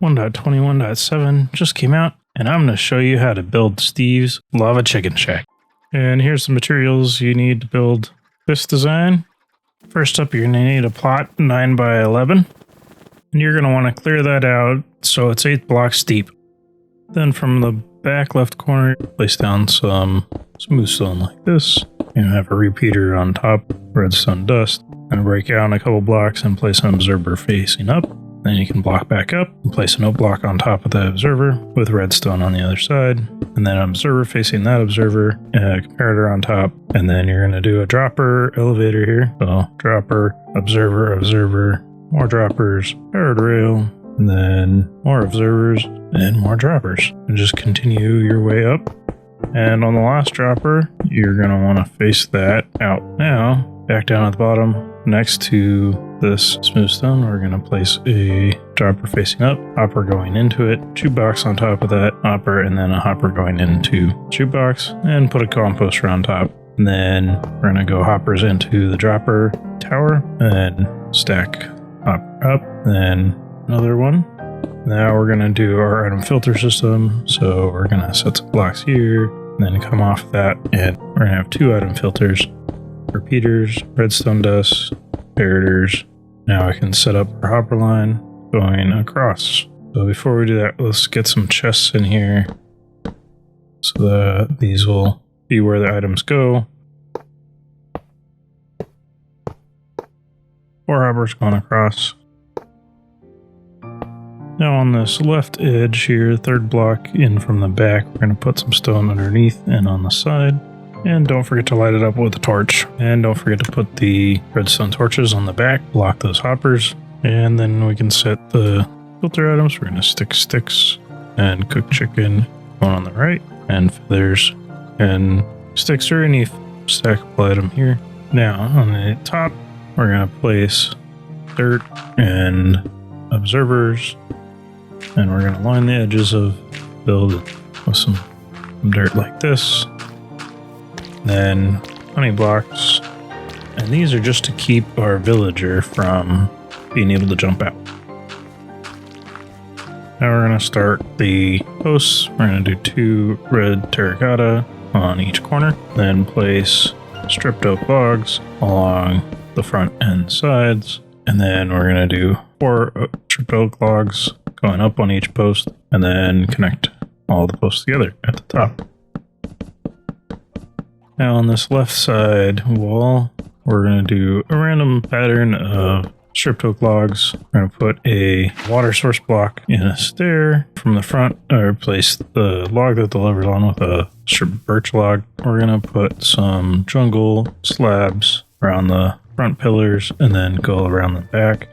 1.21.7 just came out, and I'm going to show you how to build Steve's Lava Chicken Shack. And here's the materials you need to build this design. First up, you're going to need a plot 9 by 11, and you're going to want to clear that out so it's 8 blocks deep. Then from the back left corner, place down some smooth stone like this. You have a repeater on top, redstone dust, and break out a couple blocks and place an observer facing up. Then you can block back up and place an oak block on top of the observer with redstone on the other side. And then an observer facing that observer, a comparator on top. And then you're going to do a dropper elevator here. So dropper, observer, observer, more droppers, powered rail, and then more observers and more droppers. And just continue your way up. And on the last dropper, you're going to want to face that out now. Back down at the bottom. Next to this smooth stone, we're going to place a dropper facing up, hopper going into it, tube box on top of that hopper, and then a hopper going into tube box, and put a composter on top. And then we're going to go hoppers into the dropper tower, and stack hopper up, then another one. Now we're going to do our item filter system, so we're going to set some blocks here, and then come off that, and we're going to have 2 item filters. Repeaters, redstone dust, comparators. Now I can set up our hopper line going across. So before we do that, let's get some chests in here so that these will be where the items go. 4 hoppers going across. Now on this left edge here, 3rd block in from the back, we're going to put some stone underneath and on the side. And don't forget to light it up with a torch. And don't forget to put the redstone torches on the back, block those hoppers. And then we can set the filter items. We're going to stick sticks and cooked chicken going on the right, and feathers and sticks or any stackable item here. Now on the top, we're going to place dirt and observers. And we're going to line the edges of the build with some dirt like this. Then honey blocks, and these are just to keep our villager from being able to jump out. Now we're going to start the posts. We're going to do 2 red terracotta on each corner, then place stripped oak logs along the front and sides, and then we're going to do 4 stripped oak logs going up on each post, and then connect all the posts together at the top. Now on this left side wall, we're going to do a random pattern of stripped oak logs. We're going to put a water source block in a stair from the front, or replace the log that delivers on with a stripped birch log. We're going to put some jungle slabs around the front pillars and then go around the back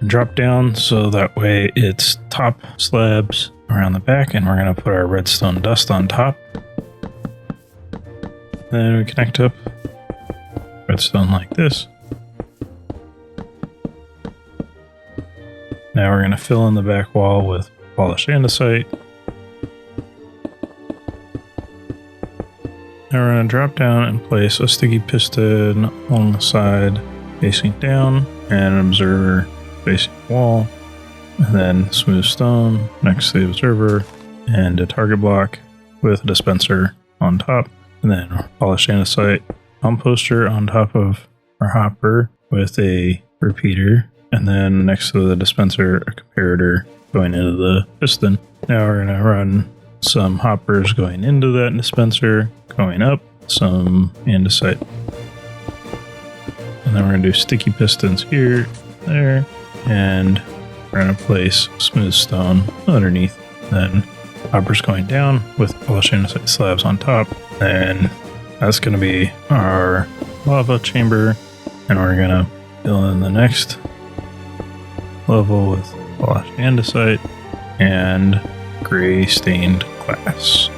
and drop down so that way it's top slabs around the back, and we're going to put our redstone dust on top. Then we connect up redstone like this. Now we're going to fill in the back wall with polished andesite. Now we're going to drop down and place a sticky piston along the side facing down, and an observer facing the wall, and then smooth stone next to the observer, and a target block with a dispenser on top. And then polished andesite composter on top of our hopper with a repeater. And then next to the dispenser, a comparator going into the piston. Now we're going to run some hoppers going into that dispenser, going up, some andesite. And then we're going to do sticky pistons here, there, and we're going to place smooth stone underneath. Then hoppers going down with polished andesite slabs on top. And that's going to be our lava chamber, and we're going to fill in the next level with polished andesite and gray stained glass.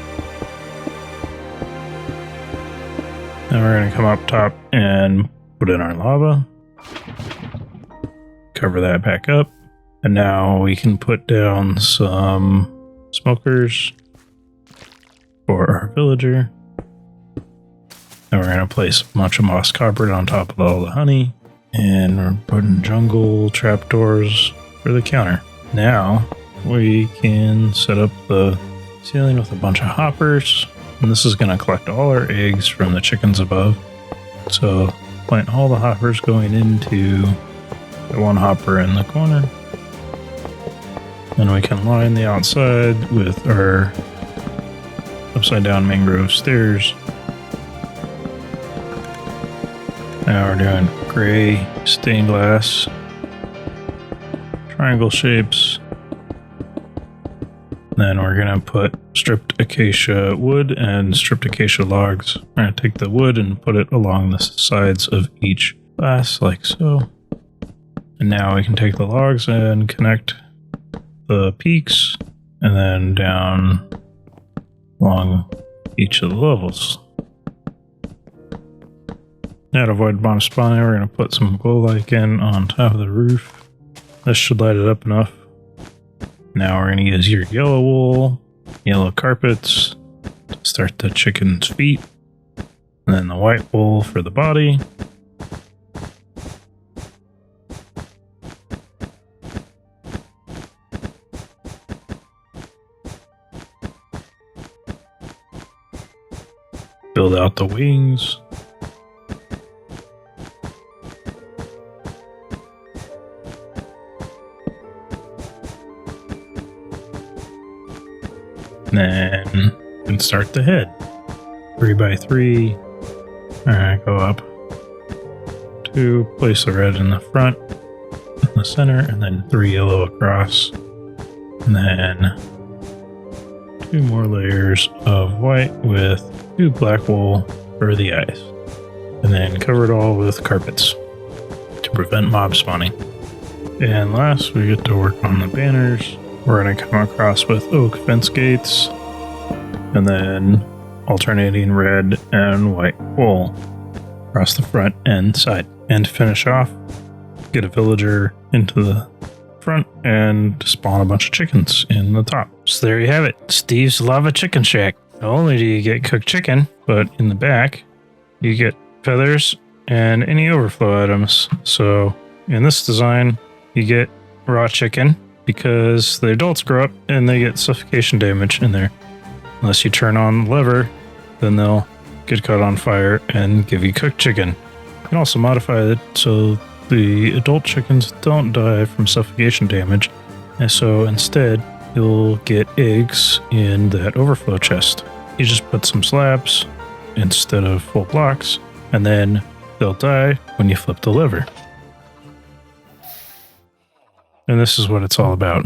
Then we're going to come up top and put in our lava, cover that back up, and now we can put down some smokers for our villager. Then we're going to place a bunch of moss copper on top of all the honey. And we're putting jungle trapdoors for the counter. Now, we can set up the ceiling with a bunch of hoppers. And this is going to collect all our eggs from the chickens above. So plant all the hoppers going into the one hopper in the corner. Then we can line the outside with our upside down mangrove stairs. Now we're doing gray stained glass, triangle shapes. Then we're going to put stripped acacia wood and stripped acacia logs. We're going to take the wood and put it along the sides of each glass like so. And now we can take the logs and connect the peaks and then down along each of the levels. Now to avoid bomb spawning, we're going to put some glow lichen on top of the roof. This should light it up enough. Now we're going to use your yellow wool, yellow carpets to start the chicken's feet, and then the white wool for the body. Build out the wings. Then we can start the head. 3x3. Alright, go up. 2, place the red in the front, in the center, and then 3 yellow across. And then 2 more layers of white with 2 black wool for the eyes. And then cover it all with carpets to prevent mob spawning. And last, we get to work on the banners. We're going to come across with oak fence gates, and then alternating red and white wool across the front and side. And to finish off, get a villager into the front and spawn a bunch of chickens in the top. So there you have it, Steve's Lava Chicken Shack. Not only do you get cooked chicken, but in the back, you get feathers and any overflow items. So in this design, you get raw chicken, because the adults grow up and they get suffocation damage in there. Unless you turn on the lever, then they'll get caught on fire and give you cooked chicken. You can also modify it so the adult chickens don't die from suffocation damage, and so instead you'll get eggs in that overflow chest. You just put some slabs instead of full blocks, and then they'll die when you flip the lever. And this is what it's all about.